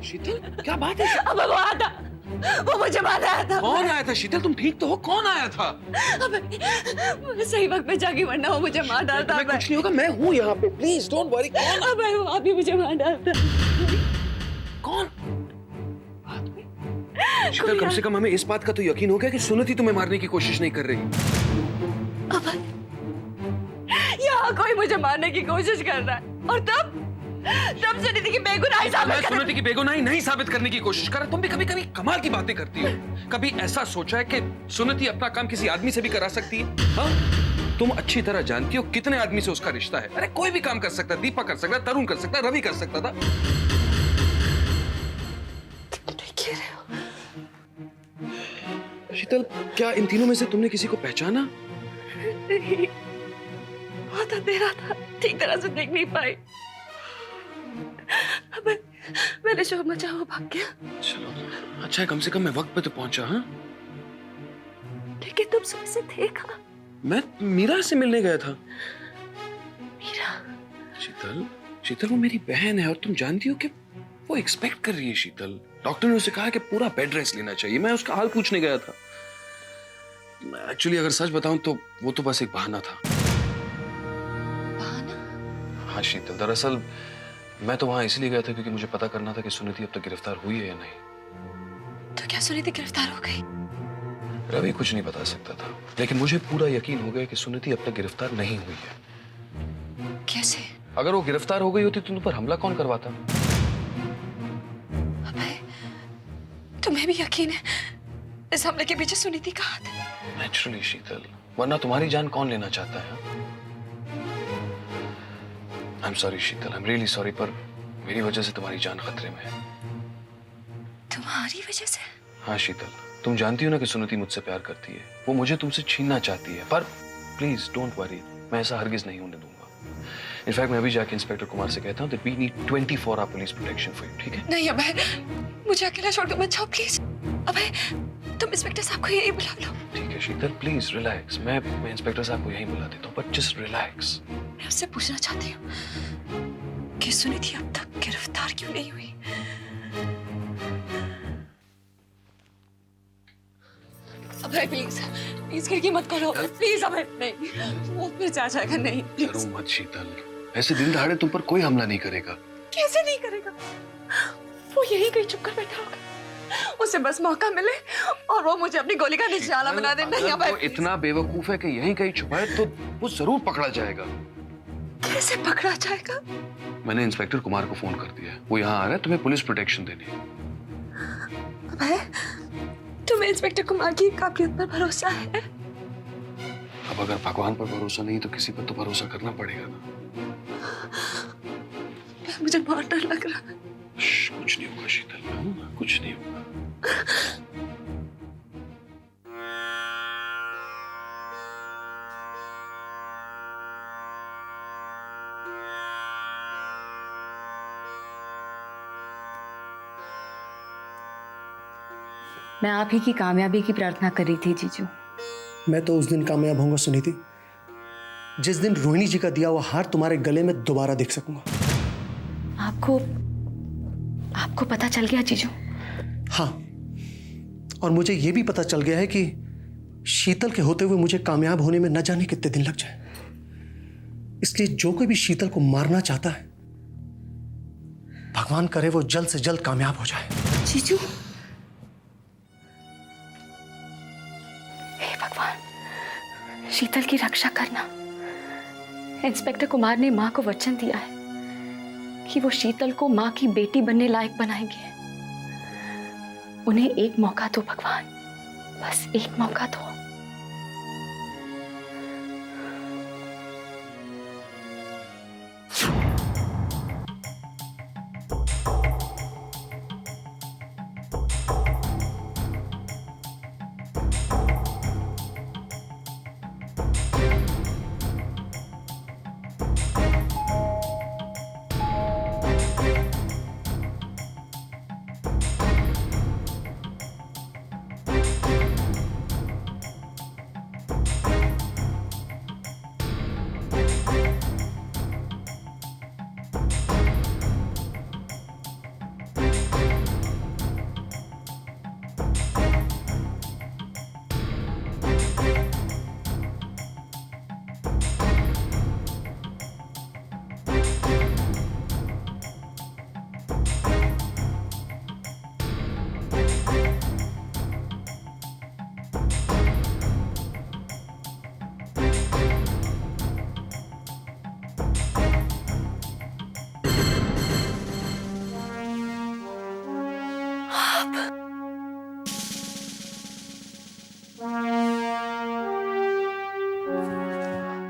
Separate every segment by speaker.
Speaker 1: शीतल, क्या बात है?
Speaker 2: अब वो आया था, वो मुझे मारने आया था।
Speaker 1: कौन आया था शीतल? तुम ठीक तो हो? कौन आया था?
Speaker 2: मैं सही वक्त पे जाके वरना वो मुझे मार डालता।
Speaker 1: तुम्हें कुछ नहीं होगा, मैं हूँ यहाँ पे, प्लीज डोंट वरी। कौन?
Speaker 2: अब वो अभी मुझे मार डालता।
Speaker 1: कौन? शीतल, कम से कम हमें इस बात का तो यकीन हो गया कि सुनीति तुम्हें मारने की कोशिश नहीं कर रही।
Speaker 2: अब यहाँ कोई मुझे मारने की कोशिश कर रहा है और तब सुनीति की बेगुनाही साबित
Speaker 1: मैं सुनीति की बेगुनाही नहीं साबित करने की कोशिश कर रहा। तुम भी कभी कभी कमाल की बातें करती हो। कभी ऐसा सोचा है कि सुनीति अपना काम किसी आदमी से भी करा सकती है? हाँ? तुम अच्छी तरह जानती हो कितने आदमी से उसका रिश्ता है। अरे कोई भी काम कर सकता है, दीपक कर सकता है, तरुण कर सकता है, रवि कर सकता था। शीतल, क्या इन तीनों में से तुमने किसी को पहचाना?
Speaker 2: नहीं, बहुत अंधेरा था, ठीक तरह से देख नहीं पाई। मैंने शोर मचा, वो भाग गया।
Speaker 1: चलो, अच्छा है कम से कम मैं वक्त पे तो पहुंचा। हाँ,
Speaker 2: लेकिन तुम सुबह से थे कहाँ?
Speaker 1: मैं मीरा से मिलने गया था।
Speaker 2: मीरा?
Speaker 1: शीतल, शीतल वो मेरी बहन है और तुम जानती हो कि वो एक्सपेक्ट कर रही है। शीतल, डॉक्टर ने उसे कहा कि पूरा बेड रेस्ट लेना चाहिए। मैं उसका हाल पूछने गया था। एक्चुअली अगर सच बताऊं तो वो तो बस एक बहाना था।
Speaker 2: बहाना?
Speaker 1: हाँ शीतल, दरअसल मैं तो वहां इसलिए गया था क्योंकि मुझे पता करना था कि सुनीति अब तक गिरफ्तार हुई है या नहीं।
Speaker 2: तो क्या सुनीति गिरफ्तार हो गई?
Speaker 1: रवि कुछ नहीं बता सकता था, लेकिन मुझे पूरा यकीन हो गया कि सुनीति अब तक गिरफ्तार नहीं हुई है।
Speaker 2: कैसे?
Speaker 1: अगर वो गिरफ्तार हो गई होती तो तुम पर हमला कौन करवाता?
Speaker 2: अबे, तुम्हें भी यकीन है इस हमले के पीछे सुनीति का हाथ है?
Speaker 1: नेचुरली शीतल, वरना तुम्हारी जान कौन लेना चाहता है? I am sorry Sheetal, I am really sorry, पर मेरी वजह से तुम्हारी जान खतरे में है।
Speaker 2: तुम्हारी वजह से?
Speaker 1: हाँ शीतल, तुम जानती हो ना कि सुनीति मुझसे प्यार करती है। वो मुझे तुमसे छीनना चाहती है, पर प्लीज डोंट वरी, मैं ऐसा हरगिज नहीं होने दूंगा। इनफैक्ट मैं अभी जाके इंस्पेक्टर कुमार से कहता हूँ that we need 24 hour police protection for you, ठीक है?
Speaker 2: नहीं अभय, मुझे अकेला छोड़कर मत जाओ प्लीज। अभय, तुम इंस्पेक्टर साहब को यही बुला लो।
Speaker 1: ठीक है शीतल, प्लीज रिलैक्स। मैं इंस्पेक्टर साहब को यहीं बुला देता हूँ, बट जस्ट रिलैक्स।
Speaker 2: मैं उससे पूछना चाहती हूँ कि सुनीति अब तक गिरफ्तार क्यों नहीं हुई? अभय प्लीज, प्लीज खिड़की मत खोलो प्लीज। अभय नहीं, वो फिर जा जाएगा। नहीं
Speaker 1: डरो मत शीतल, ऐसे दिन दहाड़े तुम पर कोई हमला नहीं करेगा।
Speaker 2: कैसे नहीं करेगा? वो यहीं कहीं छुप कर बैठा होगा, उसे बस मौका मिले और वो मुझे अपनी गोली का निशाना बना दे। नहीं अभय,
Speaker 1: वो इतना बेवकूफ है कि यहीं कहीं छुपा है तो वो जरूर पकड़ा जाएगा।
Speaker 2: कैसे पकड़ा जाएगा?
Speaker 1: मैंने इंस्पेक्टर कुमार को फोन कर दिया है, वो यहाँ आ रहा है तुम्हें पुलिस प्रोटेक्शन देने।
Speaker 2: अभय, तुम्हें इंस्पेक्टर कुमार की काबिलियत पर भरोसा है?
Speaker 1: अब अगर भगवान पर भरोसा नहीं तो किसी पर तो भरोसा करना पड़ेगा ना।
Speaker 2: मुझे बहुत डर लग रहा है।
Speaker 1: कुछ नहीं होगा शीतल, मैं हूं ना, कुछ नहीं होगा।
Speaker 3: मैं आप ही की कामयाबी की प्रार्थना कर रही थी जीजू।
Speaker 4: मैं तो उस दिन कामयाब होऊंगा सुनीति, जिस दिन रोहिणी जी का दिया हुआ हार तुम्हारे गले में दोबारा देख सकूंगा।
Speaker 3: आपको पता चल गया जीजू?
Speaker 4: हाँ, और मुझे यह भी पता चल गया है कि शीतल के होते हुए मुझे कामयाब होने में न जाने कितने दिन लग जाए। इसलिए जो कोई भी शीतल को मारना चाहता है, भगवान करे वो जल्द से जल्द कामयाब हो जाए।
Speaker 3: जीजू, हे भगवान, शीतल की रक्षा करना। इंस्पेक्टर कुमार ने मां को वचन दिया है कि वो शीतल को मां की बेटी बनने लायक बनाएंगे। उन्हें एक मौका दो भगवान, बस एक मौका दो।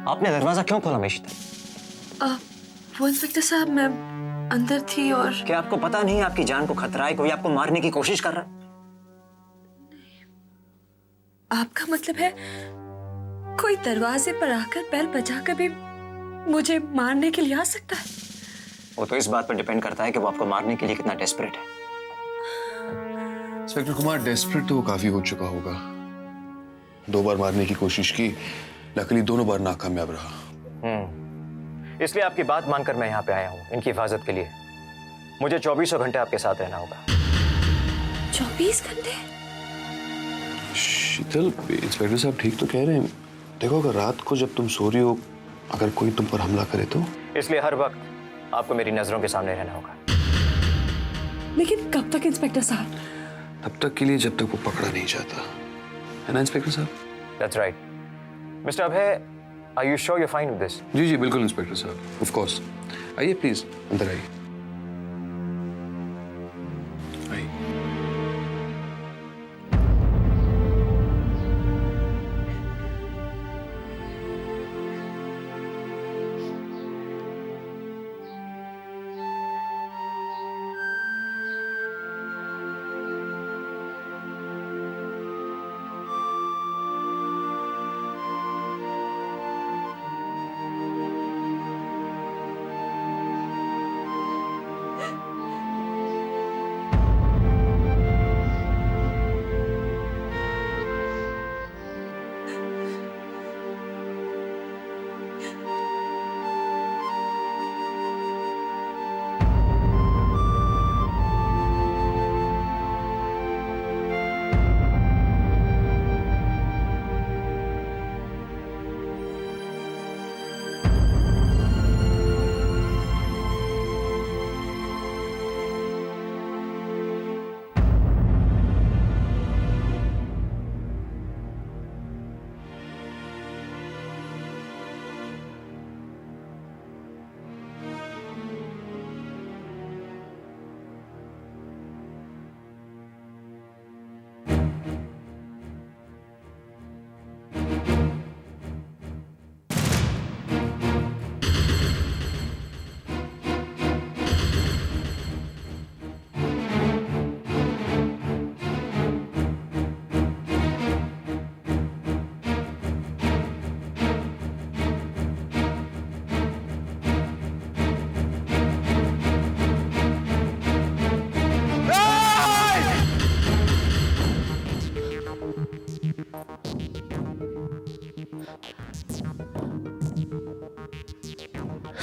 Speaker 5: आपने दरवाजा क्यों खोला मैं शीतल?
Speaker 2: वो इंस्पेक्टर साहब, मैं अंदर थी और
Speaker 5: क्या आपको पता नहीं आपकी जान को खतरा है, कोई आपको मारने की कोशिश कर रहा है?
Speaker 2: आपका मतलब है कोई दरवाजे पर आकर बेल बजाकर भी मुझे मारने के लिए आ सकता है?
Speaker 5: वो तो इस बात पर डिपेंड करता है कि वो आपको मारने के लिए कितना डेस्परेट है।
Speaker 1: इंस्पेक्टर कुमार, डेस्परेट तो वो काफी हो चुका होगा। 2 बार मारने की कोशिश की, लकीली दोनों बार नाकामयाब रहा।
Speaker 5: इसलिए आपकी बात मानकर मैं यहाँ पे आया हूँ, इनकी हिफाजत के लिए। मुझे 24 घंटे आपके साथ रहना होगा।
Speaker 2: 24 घंटे?
Speaker 1: शीतल, इंस्पेक्टर साहब ठीक तो कह रहे हैं। देखो, अगर रात को जब तुम सो रही हो, अगर कोई तुम पर हमला करे तो?
Speaker 5: इसलिए हर वक्त आपको मेरी नजरों के सामने रहना होगा।
Speaker 2: लेकिन कब तक इंस्पेक्टर साहब?
Speaker 1: तब तक के लिए जब तक वो पकड़ा नहीं जाता, है ना इंस्पेक्टर साहब?
Speaker 5: That's right. Mister Abhay, are you sure you're fine with this?
Speaker 1: जी जी बिल्कुल इंस्पेक्टर साहब, ऑफ कोर्स। आइए प्लीज, अंदर आइए। आइए।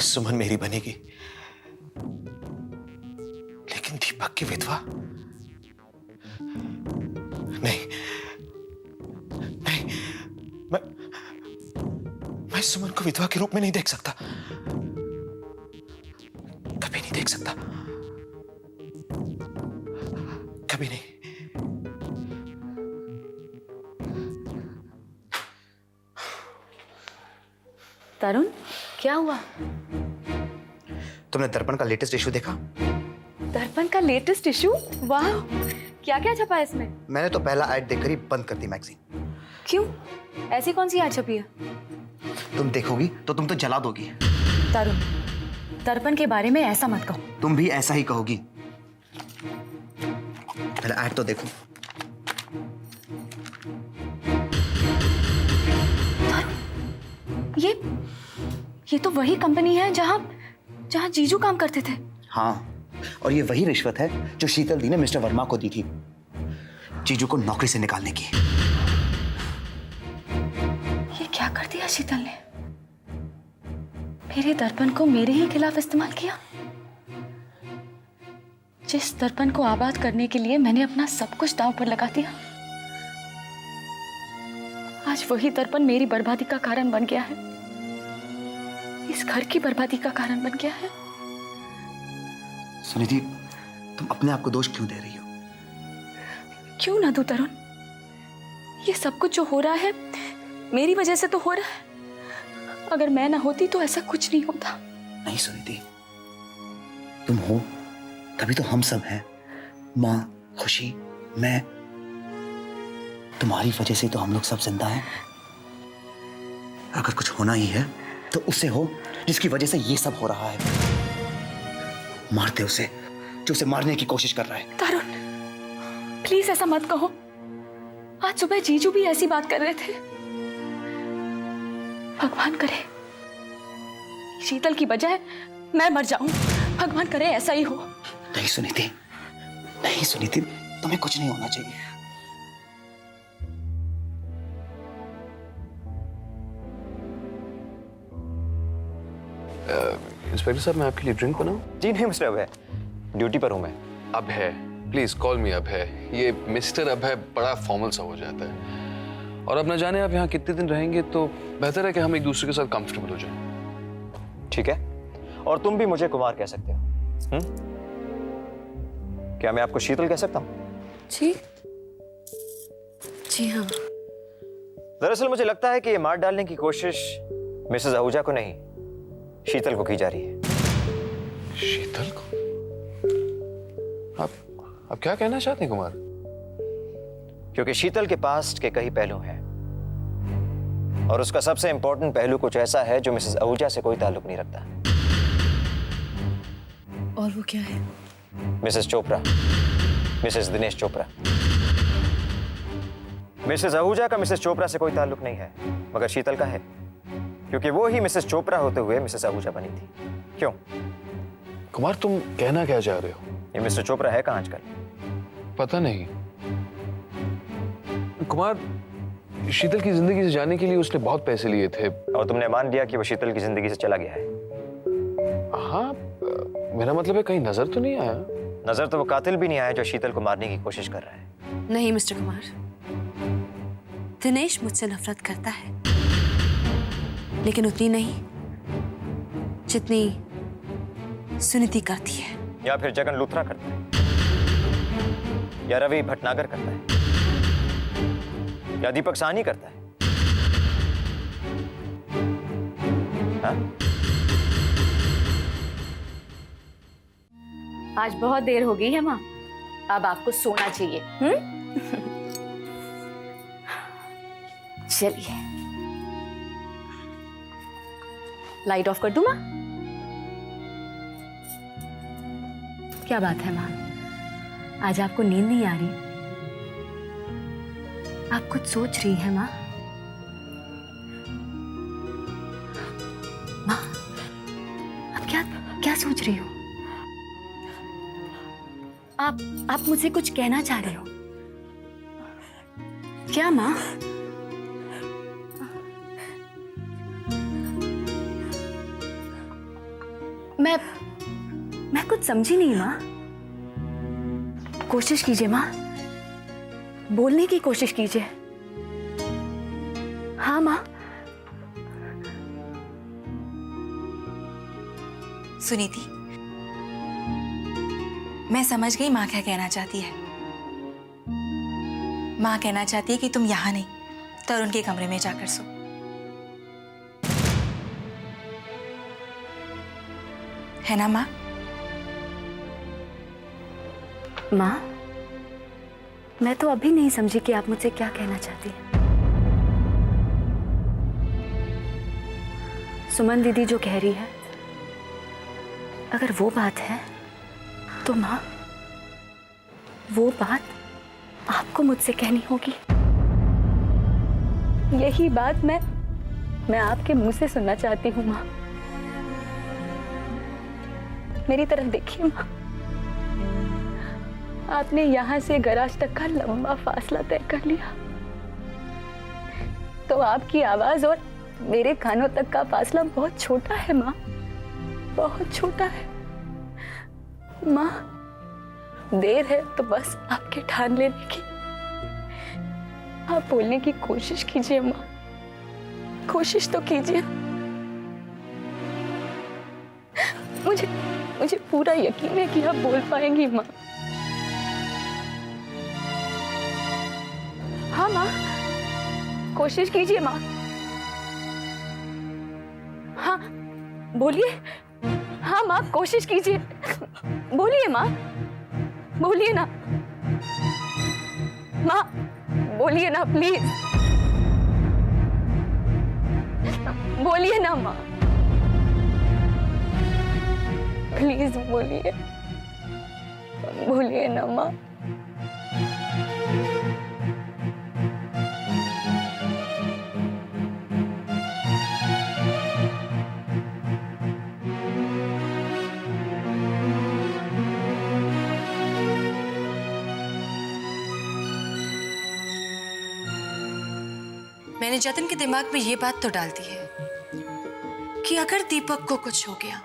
Speaker 4: सुमन मेरी बनेगी, लेकिन दीपक की विधवा नहीं। नहीं, मैं सुमन को विधवा के रूप में नहीं देख सकता, कभी नहीं देख सकता, कभी नहीं।
Speaker 3: तरुण, क्या हुआ?
Speaker 6: तुमने दर्पण का लेटेस्ट इशू देखा?
Speaker 3: दर्पण का लेटेस्ट इशू? वाह, क्या क्या छपा है इसमें?
Speaker 6: मैंने तो पहला ऐड देखकर ही बंद कर दी मैगजीन।
Speaker 3: क्यों? ऐसी कौन सी ऐड छपी है?
Speaker 6: तुम देखोगी तो तुम तो जला दोगी।
Speaker 3: तरुण, दर्पण के बारे में ऐसा मत कहो।
Speaker 6: तुम भी ऐसा ही कहोगी। पहला ऐड तो देखो।
Speaker 3: ये तो वही कंपनी है जहां जीजू काम करते थे।
Speaker 6: हाँ, और ये वही रिश्वत है जो शीतल दी ने मिस्टर वर्मा को दी थी, जीजू को नौकरी से निकालने की।
Speaker 3: ये क्या कर दिया शीतल ने? मेरे दर्पण को मेरे ही खिलाफ इस्तेमाल किया। जिस दर्पण को आबाद करने के लिए मैंने अपना सब कुछ दांव पर लगा दिया, आज वही दर्पण मेरी बर्बादी का कारण बन गया है, इस घर की बर्बादी का कारण बन गया है।
Speaker 6: सुनिधि, तुम अपने आप को दोष क्यों दे रही हो?
Speaker 3: क्यों ना दूं तरुण? ये सब कुछ जो हो रहा है मेरी वजह से तो हो रहा है। अगर मैं ना होती तो ऐसा कुछ नहीं होता।
Speaker 6: नहीं सुनिधि, तुम हो तभी तो हम सब हैं। माँ, खुशी, मैं, तुम्हारी वजह से तो हम लोग सब जिंदा हैं। अगर कुछ होना ही है तो उससे हो जिसकी वजह से ये सब हो रहा है। मारते उसे जो उसे मारने की कोशिश कर रहा है।
Speaker 3: तरुण, प्लीज ऐसा मत कहो। आज सुबह जीजू भी ऐसी बात कर रहे थे। भगवान करे शीतल की बजाय मैं मर जाऊं। भगवान करे ऐसा ही हो।
Speaker 6: नहीं सुनीति, नहीं सुनीति, तुम्हें कुछ नहीं होना चाहिए।
Speaker 1: इंस्पेक्टर साहब, मैं आपके लिए ड्रिंक बनाऊं?
Speaker 5: जी नहीं मिस्टर अभय, ड्यूटी पर हूं मैं।
Speaker 1: अभय, प्लीज कॉल मी अभय। ये मिस्टर अभय बड़ा फॉर्मल सा हो जाता है, और अब न जाने आप यहाँ कितने दिन रहेंगे, तो बेहतर है कि हम एक दूसरे के साथ कंफर्टेबल हो जाएं।
Speaker 5: ठीक है, और तुम भी मुझे कुमार कह सकते हो। क्या मैं आपको शीतल कह सकता हूं?
Speaker 3: जी जी हाँ।
Speaker 5: दरअसल मुझे लगता है कि ये मार डालने की कोशिश मिसेस आहूजा को नहीं, शीतल को की जा रही है।
Speaker 1: शीतल को? आप क्या कहना चाहते हैं कुमार?
Speaker 5: क्योंकि शीतल के पास्ट के कई पहलू हैं, और उसका सबसे इंपॉर्टेंट पहलू कुछ ऐसा है जो मिसेस आहूजा से कोई ताल्लुक नहीं रखता।
Speaker 3: और वो क्या है?
Speaker 5: Mrs Chopra, Mrs Dinesh Chopra. Mrs Ahuja का मिसेस चोपड़ा से कोई ताल्लुक नहीं है, मगर शीतल का है, क्योंकि वो ही मिसेस चोपड़ा होते हुए मिसेस आहूजा बनी थी। क्यों
Speaker 1: कुमार, तुम कहना क्या चाह रहे हो?
Speaker 5: ये मिस्टर चोपड़ा है कहाँ आजकल?
Speaker 1: पता नहीं कुमार, शीतल की जिंदगी से जाने के लिए उसने बहुत पैसे लिए थे।
Speaker 5: और तुमने मान लिया कि वो शीतल की जिंदगी से चला गया है?
Speaker 1: हाँ, मेरा मतलब है कहीं नजर तो नहीं आया।
Speaker 5: नजर तो वो कातिल भी नहीं आया जो शीतल को मारने की कोशिश कर रहा है।
Speaker 2: नहीं मिस्टर कुमार, दिनेश मुझसे नफरत करता है, लेकिन उतनी नहीं जितनी सुनीति करती है।
Speaker 5: या फिर जगन लूथरा करता है, या रवि भटनागर करता है, या दीपक साहनी करता है। हाँ?
Speaker 3: आज बहुत देर हो गई है माँ, अब आपको सोना चाहिए। चलिए, लाइट ऑफ कर दूं माँ? क्या बात है माँ, आज आपको नींद नहीं आ रही? आप कुछ सोच रही हैं माँ? माँ, आप क्या क्या सोच रही हो? आप मुझसे कुछ कहना चाह रहे हो क्या माँ? मैं कुछ समझी नहीं माँ। कोशिश कीजिए माँ, बोलने की कोशिश कीजिए। हाँ माँ।
Speaker 7: सुनीति, मैं समझ गई माँ क्या कहना चाहती है। माँ कहना चाहती है कि तुम यहाँ नहीं, तरुण के कमरे में जाकर सो। है ना माँ?
Speaker 3: माँ, मैं तो अभी नहीं समझी कि आप मुझसे क्या कहना चाहती हैं। सुमन दीदी जो कह रही है, अगर वो बात है तो माँ, वो बात आपको मुझसे कहनी होगी। यही बात मैं आपके मुंह से सुनना चाहती हूँ माँ। मेरी तरफ देखिए माँ, आपने यहां से गराज तक का लंबा फासला तय कर लिया, तो आपकी आवाज और मेरे कानों तक का फासला बहुत छोटा है माँ, बहुत छोटा है। माँ, देर है तो बस आपके ठान लेने की। आप बोलने की कोशिश कीजिए माँ, कोशिश तो कीजिए। मुझे पूरा यकीन है कि आप बोल पाएंगी माँ। हाँ माँ, कोशिश कीजिए माँ। हाँ बोलिए। हाँ माँ, कोशिश कीजिए, बोलिए माँ, बोलिए ना माँ, बोलिए ना प्लीज, बोलिए ना माँ, प्लीज बोलिए, बोलिए ना माँ।
Speaker 8: मैंने जतिन के दिमाग में ये बात तो डाल दी है कि अगर दीपक को कुछ हो गया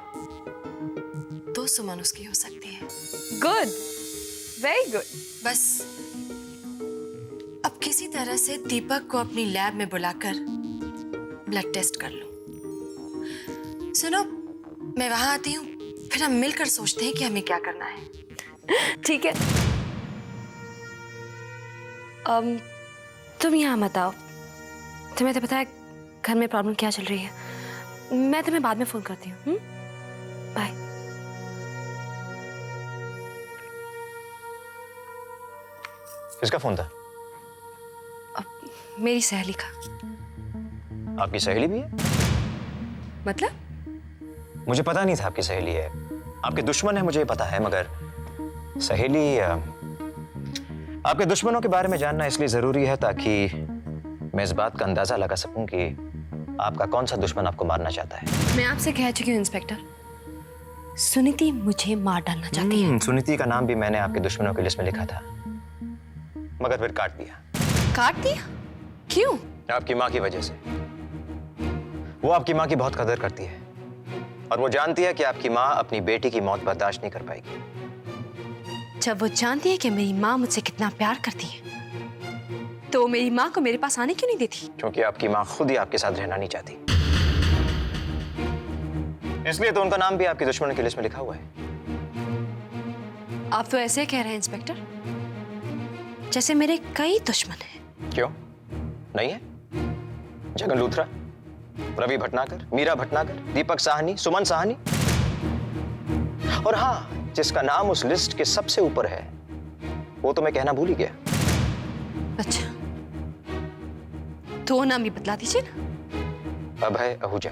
Speaker 8: तो सुमन उसकी हो सकती है।
Speaker 3: Good, very good.
Speaker 8: बस अब किसी तरह से दीपक को अपनी लैब में बुलाकर ब्लड टेस्ट कर लो। सुनो, मैं वहां आती हूँ, फिर हम मिलकर सोचते हैं कि हमें क्या करना है।
Speaker 3: ठीक है।
Speaker 8: तुम यहाँ मत आओ, तुम्हें तो पता है घर में प्रॉब्लम क्या चल रही है। मैं तुम्हें बाद में फोन करती हूँ। बाय।
Speaker 5: किसका फोन था?
Speaker 8: मेरी सहेली का।
Speaker 5: आपकी सहेली भी है?
Speaker 8: मतलब?
Speaker 5: मुझे पता नहीं था आपकी सहेली है। आपके दुश्मन है मुझे पता है, मगर सहेली आपके दुश्मनों के बारे में जानना इसलिए जरूरी है ताकि मैं इस बात का अंदाजा लगा सकूं कि आपका कौन सा दुश्मन आपको मारना चाहता है।
Speaker 8: मैं आपसे कह चुकी हूँ इंस्पेक्टर, सुनीति मुझे मार डालना चाहती है।
Speaker 5: सुनीति का नाम भी मैंने आपके दुश्मनों की लिस्ट में लिखा था, मगर फिर काट दिया।
Speaker 8: काट दिया? क्यों?
Speaker 5: आपकी माँ की वजह से। वो आपकी माँ की बहुत कदर करती है और वो जानती है कि आपकी माँ अपनी बेटी की मौत बर्दाश्त नहीं कर पाएगी।
Speaker 8: जब वो जानती है कि मेरी माँ मुझसे कितना प्यार करती है, तो मेरी माँ को मेरे पास आने क्यों नहीं देती?
Speaker 5: क्योंकि आपकी माँ खुद ही आपके साथ रहना नहीं चाहती, इसलिए तो उनका नाम भी आपकी दुश्मनों की लिस्ट में लिखा हुआ है।
Speaker 8: आप तो ऐसे कह रहे हैं इंस्पेक्टर जैसे मेरे कई दुश्मन हैं।
Speaker 5: क्यों नहीं है? जगन लूथरा, रवि भटनागर, मीरा भटनागर, दीपक साहनी, सुमन साहनी, और हाँ, जिसका नाम उस लिस्ट के सबसे ऊपर है वो तो मैं कहना भूल ही गया।
Speaker 8: अच्छा, तो नाम भी बतला दीजिए ना।
Speaker 5: अभय आहूजा।